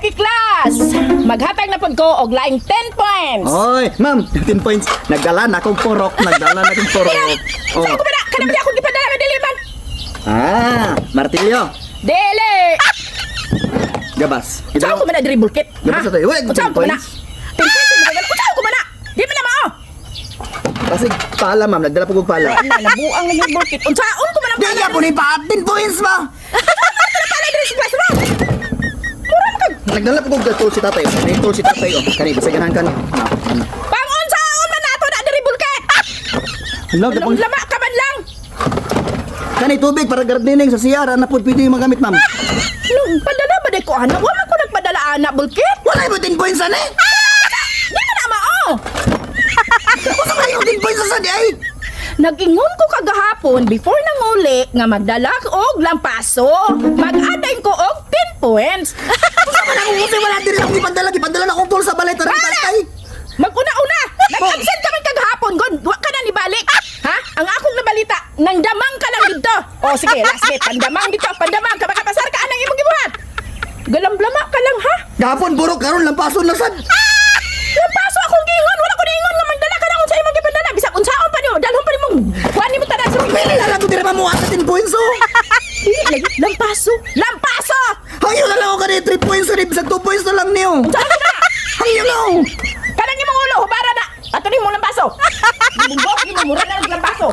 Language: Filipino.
Okay, class. Maghatag na pod ko og laing 10 points. Oy, ma'am, 10 points. Nagdala na akong porok. Nagdala na akong porok. Oh. Saan ko ba na? Kana ba akong gipadala nga dili man? Martilyo. Dili. Gabas. Saan ko ba na dribble kit? Gabas na tayo. Wait, Saan 10 ko ba na? points. 10 points. Saan ko ba na? Di ba na mao? Kasi pala, ma'am. Nagdala po kong pala. Wala, nabuang nga yung dribble kit. Unsaon ko ba na? Di nga po ni pa. 10 points, ma. Pala diri sa class mo. Nagdala po kong tool si tatay. May tool si tatay. Kani, basta ganahan ka na. Pang-unsaon man nato na dribble kit. Hello, kapag... Lama ka man lang. Kani, tubig para gardening sa siyara. Na po pwede yung magamit, ma'am. Padala ba ko anak? Wala ko nagpadala anak bulkit. Wala mo 10 points, ano eh? Di ba na mao? Gusto ko yung 10 points sa sadi ay. Nag-ingon ko kagahapon before nanguli nga magdala og lampaso. Mag-aday ko og 10 points. Gusto ko na kung kasi wala din lang ipadala na akong tool sa balay. Tarang tatay. Mag-una-una. Nag-absent ka man kagahapon, God. Wa ka na ni balik. Ha? Ang akong nabalita, nangdamang ka lang dito. O sige, last bit. Pandamang dito, pandamang. Kabakapasar ka anang imong gibuhat. Galamblama ka lang, ha? Gahapon, burok karon lampason na sad. Lampaso akong giingon. Wala ko niingon nga magdala ka na kung sa imong gipadala. Bisag unsaon pa niyo. Dalhon pa ni mong kuha ni mo tanan sa mga. Pili na lang ko din mamuha sa 10 points, oh. Dili lagi. Lampaso. Lampaso! Hangyo na lang ako kanina 3 points na bisag 2 points na lang niyo. Saan ka na? Hangyo lang. Kanang imong ulo, hubara na. Ato ni mo lampaso. Bubog ni mo mura na ng lampaso.